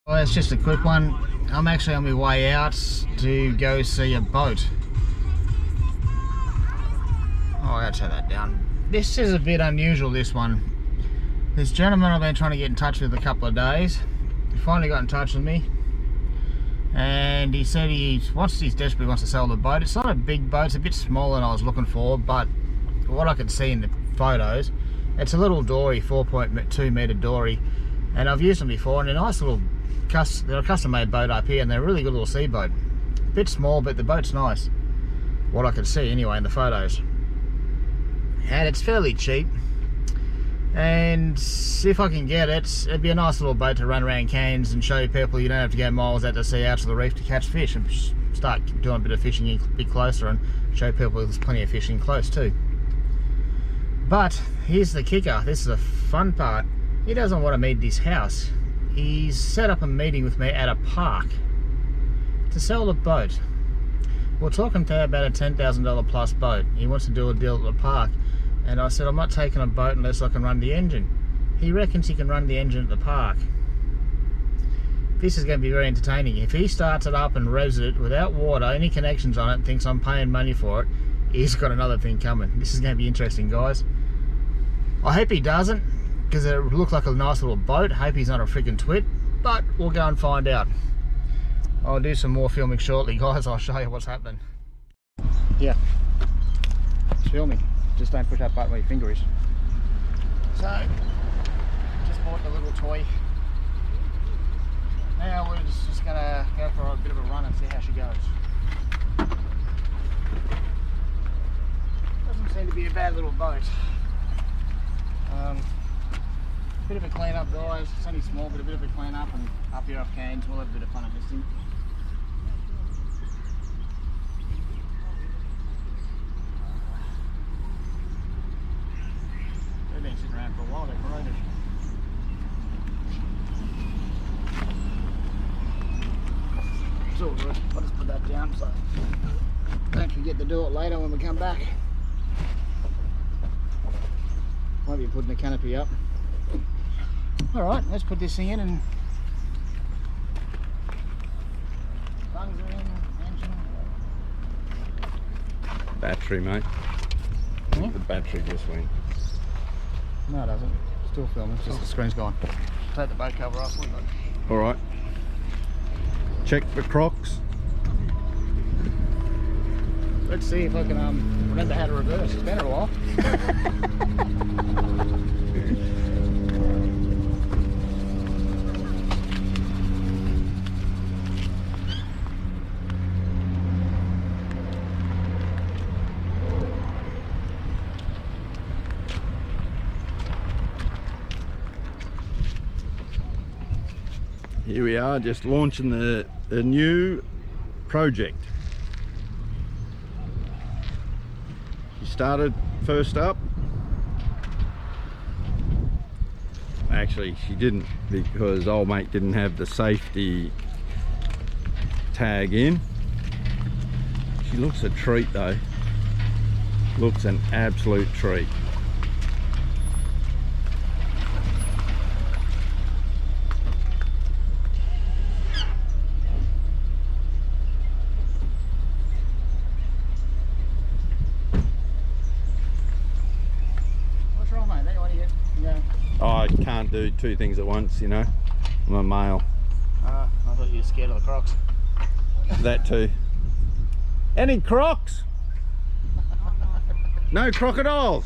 Well, it's just a quick one. I'm actually on my way out to go see a boat. Oh, I gotta turn that down. This is a bit unusual, this one. This gentleman I've been trying to get in touch with a couple of days. He finally got in touch with me. And he said he desperately wants to sell the boat. It's not a big boat, it's a bit smaller than I was looking for, but what I could see in the photos, it's a little dory, 4.2 metre dory. And I've used them before, and they're nice little, they're a custom made boat up here, and they're a really good little sea boat. A bit small, but the boat's nice. What I could see anyway in the photos. And it's fairly cheap. And if I can get it, it'd be a nice little boat to run around Cairns and show people you don't have to go miles out to sea, out to the reef to catch fish, and start doing a bit of fishing a bit closer and show people there's plenty of fishing close too. But here's the kicker, this is the fun part. He doesn't want to meet at his house. He's set up a meeting with me at a park to sell the boat. We're talking to about a $10,000 plus boat. He wants to do a deal at the park. And I said, I'm not taking a boat unless I can run the engine. He reckons he can run the engine at the park. This is going to be very entertaining. If he starts it up and revs it without water, any connections on it, and thinks I'm paying money for it, he's got another thing coming. This is going to be interesting, guys. I hope he doesn't, because it looks like a nice little boat. I hope he's not a freaking twit, but we'll go and find out. I'll do some more filming shortly, guys. I'll show you what's happening. Yeah, it's filming. Just don't push that button where your finger is. So, just bought the little toy. Now we're just gonna go for a bit of a run and see how she goes. Doesn't seem to be a bad little boat. Bit of a clean up, guys. It's only small, but a bit of a clean up, and up here off Cairns, we'll have a bit of fun at this thing. They've been sitting around for a while, they're corroded. It's all good. I'll just put that down so don't forget to do it later when we come back. Might be putting the canopy up. Alright, let's put this thing in and bungs are in, engine. Battery, mate. Hmm? The battery just went. No, it doesn't. Still filming, just the screen's gone. Take the boat cover off. Alright. Check the Crocs. Let's see if I can remember how to reverse. It's been a while. Here we are, just launching the new project. She started first up. Actually, she didn't, because old mate didn't have the safety tag in. She looks a treat though. Looks an absolute treat. I can't do two things at once, you know. I'm a male. I thought you were scared of the Crocs. That too. Any Crocs? No crocodiles?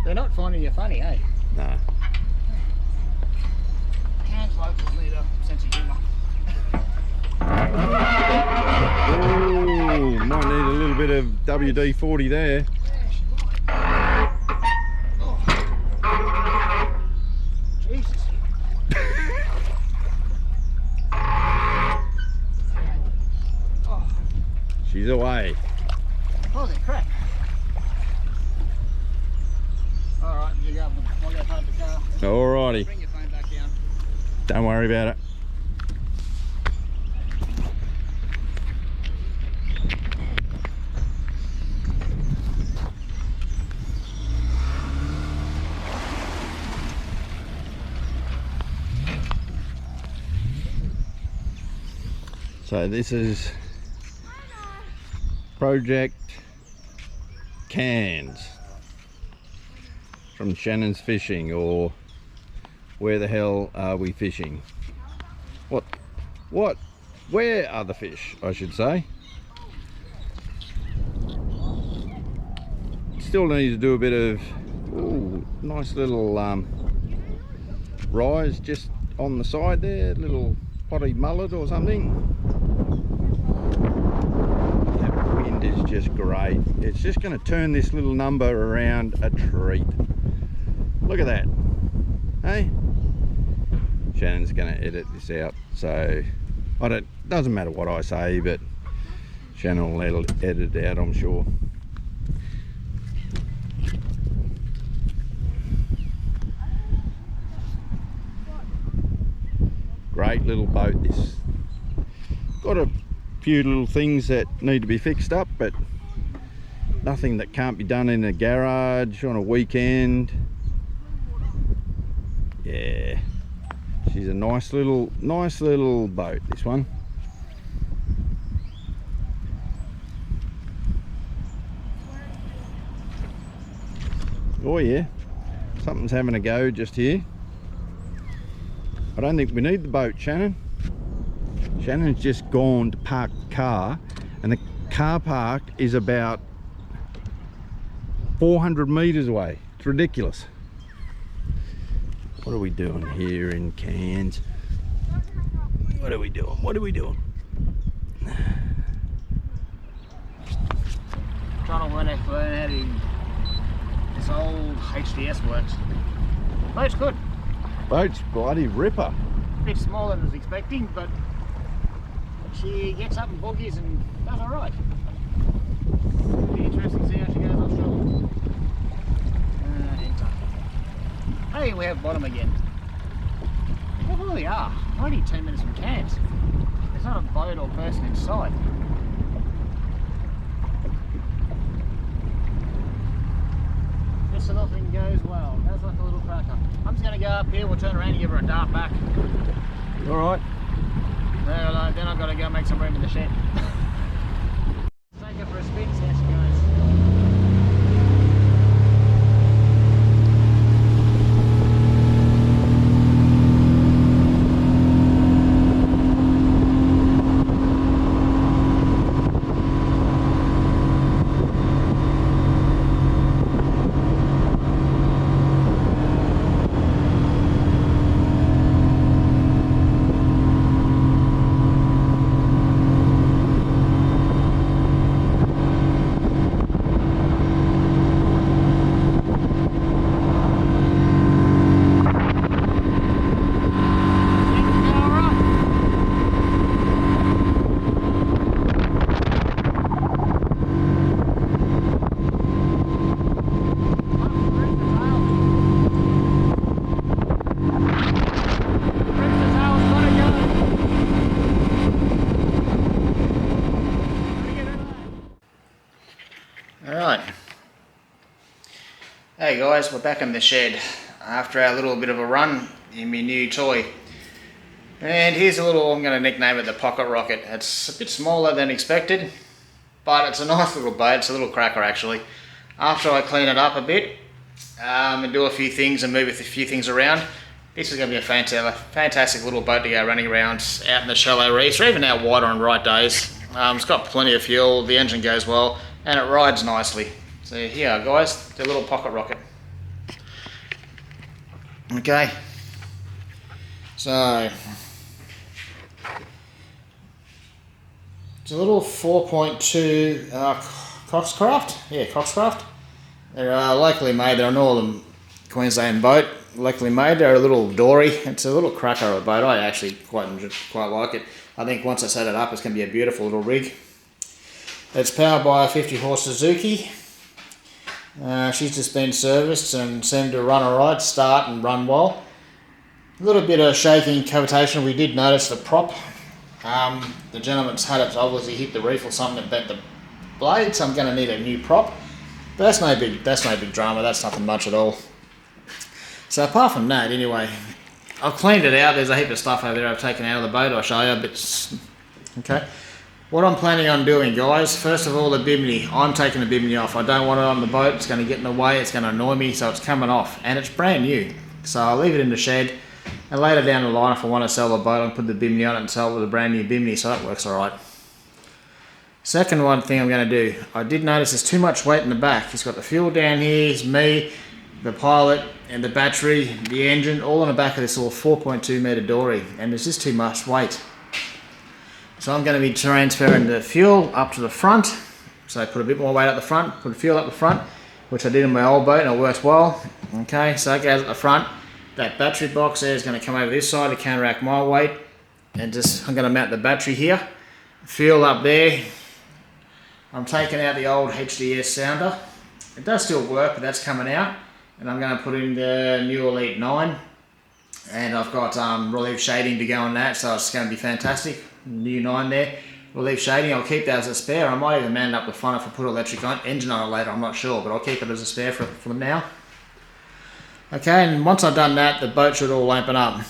They're not finding you funny, eh? No. Cairns locals need a sense of humour. Ooh, might need a little bit of WD-40 there. She's away. Holy crap. Alright, you go. I'll go park the car. Alrighty. Bring your phone back down. Don't worry about it. So this is Project Cairns from Shannon's Fishing, or where the hell are we fishing? Where are the fish, I should say. Still need to do a bit of, ooh, nice little rise just on the side there, little potty mullet or something. That wind is just great. It's just going to turn this little number around a treat. Look at that. Hey, Shannon's going to edit this out, so doesn't matter what I say, but Shannon will edit it out, I'm sure. Great little boat this. Got a few little things that need to be fixed up, but nothing that can't be done in a garage on a weekend. Yeah, she's a nice little boat, this one. Oh yeah, something's having a go just here. I don't think we need the boat, Shannon. Shannon's just gone to park the car, and the car park is about 400 meters away. It's ridiculous. What are we doing here in Cairns? What are we doing? Trying to learn how this old HDS works. Boat's good. Boat's bloody ripper. A bit smaller than I was expecting, but she gets up and boogies and does alright. It'll be interesting to see how she goes offshore. Hey, we have bottom again. What really are? Only 10 minutes from Cairns. There's not a boat or person in sight. This little thing goes well. Goes like a little cracker. I'm just going to go up here, we'll turn around and give her a dart back. Alright. Then I've got to go make some room in the shed. Take her for a spin, see how she goes. Alright. Hey guys, we're back in the shed after our little bit of a run in my new toy. And here's a little, I'm going to nickname it the Pocket Rocket. It's a bit smaller than expected, but it's a nice little boat. It's a little cracker actually. After I clean it up a bit and do a few things and move a few things around, this is going to be a fantastic little boat to go running around out in the shallow reefs, or even out wider on right days. It's got plenty of fuel, the engine goes well, and it rides nicely. So here guys, the little Pocket Rocket. Okay, so it's a little 4.2 Coxcraft. Yeah, Coxcraft. They're locally made. They're a northern Queensland boat, locally made. They're a little dory. It's a little cracker of a boat. I actually quite like it. I think once I set it up, it's going to be a beautiful little rig. It's powered by a 50 horse Suzuki. She's just been serviced and seemed to run alright, start and run well. A little bit of shaking cavitation. We did notice the prop. The gentleman's had it obviously hit the reef or something that bent the blade, so I'm going to need a new prop. But that's no big drama. That's nothing much at all. So apart from that, anyway, I've cleaned it out. There's a heap of stuff over there I've taken out of the boat. I'll show you, but Okay. What I'm planning on doing, guys, first of all, the bimini. I'm taking the bimini off. I don't want it on the boat. It's going to get in the way. It's going to annoy me, so it's coming off. And it's brand new. So I'll leave it in the shed. And later down the line, if I want to sell the boat, I'll put the bimini on it and sell it with a brand new bimini, so that works alright. Second one thing I'm going to do, I did notice there's too much weight in the back. It's got the fuel down here, it's me, the pilot, and the battery, the engine, all on the back of this little 4.2 metre dory, and there's just too much weight. So I'm going to be transferring the fuel up to the front. So I put a bit more weight up the front, put the fuel up the front, which I did in my old boat and it works well. Okay, so that goes at the front. That battery box there is going to come over this side to counteract my weight. And I'm going to mount the battery here. Fuel up there. I'm taking out the old HDS sounder. It does still work, but that's coming out. And I'm going to put in the new Elite 9. And I've got relief shading to go on that, so it's going to be fantastic. New 9 there. Relief shading, I'll keep that as a spare. I might even mount up the front if I put an electric engine on it later, I'm not sure, but I'll keep it as a spare for now. Okay, and once I've done that, the boat should all open up.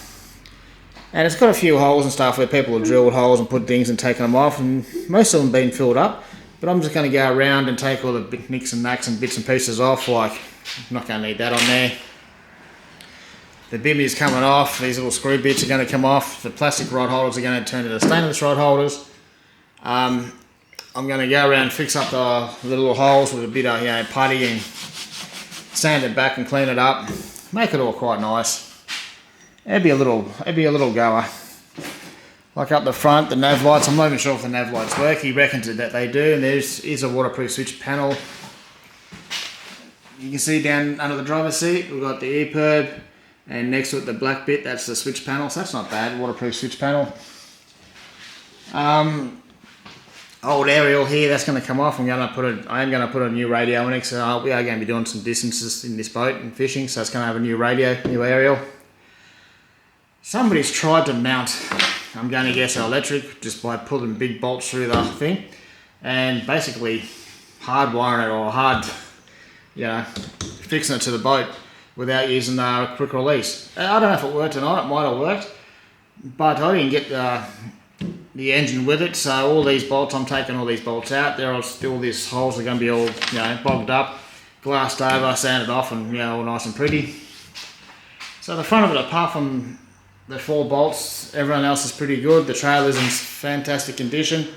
And it's got a few holes and stuff where people have drilled holes and put things and taken them off, and most of them have been filled up. But I'm just going to go around and take all the nicks and knacks and bits and pieces off, like, I'm not going to need that on there. The bimini is coming off, these little screw bits are going to come off, the plastic rod holders are going to turn into stainless rod holders. I'm going to go around and fix up the little holes with a bit of putty and sand it back and clean it up, make it all quite nice. It'd be a little goer. Like up the front, the nav lights, I'm not even sure if the nav lights work, he reckons that they do, and here's a waterproof switch panel. You can see down under the driver's seat, we've got the EPIRB, and next to it the black bit, that's the switch panel, so that's not bad, waterproof switch panel. Old aerial here, that's going to come off. I am going to put a new radio in it, so we are going to be doing some distances in this boat and fishing, so it's going to have a new radio, new aerial. Somebody's tried to mount, I'm going to guess electric, just by pulling big bolts through the thing, and basically hard wiring it or fixing it to the boat without using the quick release. I don't know if it worked or not, it might have worked, but I didn't get the engine with it, so all these bolts, I'm taking all these bolts out. There are still these holes are going to be all bogged up, glassed over, sanded off, and all nice and pretty. So the front of it, apart from the 4 bolts, everyone else is pretty good. The trailer's in fantastic condition.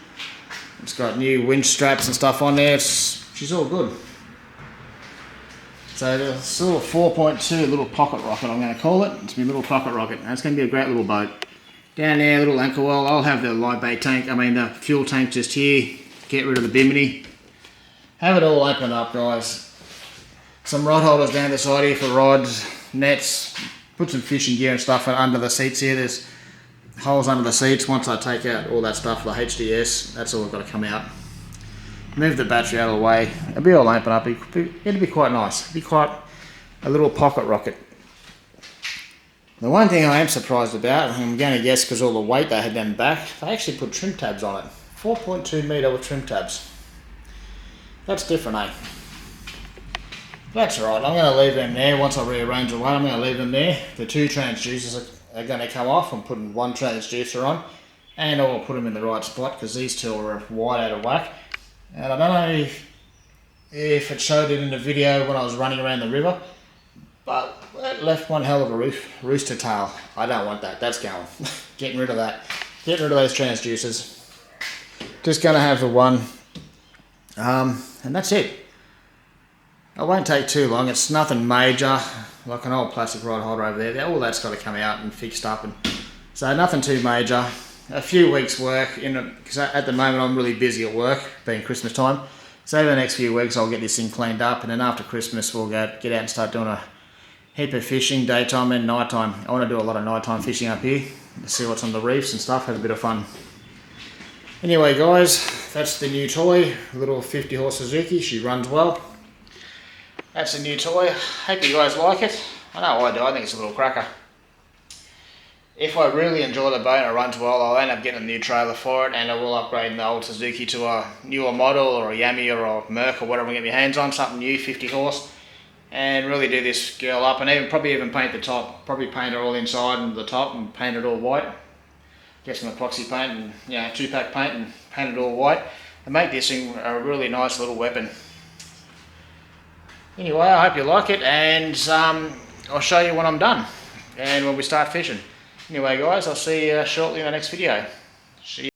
It's got new winch straps and stuff on there. She's all good. So the sort of 4.2 little pocket rocket, I'm going to call it. It's my little pocket rocket. And it's going to be a great little boat. Down there, little anchor well. I'll have the light bait tank, the fuel tank just here. Get rid of the bimini. Have it all open up, guys. Some rod holders down the side here for rods, nets. Put some fishing gear and stuff under the seats here. There's holes under the seats. Once I take out all that stuff, the HDS, that's all got to come out. Move the battery out of the way. It'll be all open up. It'll be quite nice. It'll be quite a little pocket rocket. The one thing I am surprised about, I'm going to guess because all the weight they had down the back, they actually put trim tabs on it. 4.2 metre with trim tabs. That's different, eh? That's right, I'm going to leave them there. Once I rearrange the weight, I'm going to leave them there. The 2 transducers are going to come off. I'm putting 1 transducer on, and I will put them in the right spot because these 2 are wide out of whack. And I don't know if it showed it in the video when I was running around the river, but it left one hell of a rooster tail. I don't want that, that's going. Getting rid of that. Getting rid of those transducers. Just going to have the 1, and that's it. It won't take too long, it's nothing major, like an old plastic rod holder over there, all that's got to come out and fixed up, and so nothing too major. A few weeks work, because at the moment I'm really busy at work, being Christmas time, so over the next few weeks I'll get this thing cleaned up, and then after Christmas we'll get out and start doing a heap of fishing, daytime and nighttime. I want to do a lot of nighttime fishing up here, to see what's on the reefs and stuff, have a bit of fun. Anyway guys, that's the new toy, a little 50 horse Suzuki, she runs well. That's a new toy. Hope you guys like it. I know I do. I think it's a little cracker. If I really enjoy the boat and it runs well, I'll end up getting a new trailer for it, and I will upgrade the old Suzuki to a newer model or a Yami or a Merc or whatever I get my hands on, something new, 50 horse, and really do this girl up, and probably even paint the top. Probably paint it all inside and the top and paint it all white. get some epoxy paint and 2-pack paint and paint it all white and make this thing a really nice little weapon. Anyway, I hope you like it, and I'll show you when I'm done and when we start fishing. Anyway guys, I'll see you shortly in the next video. See you.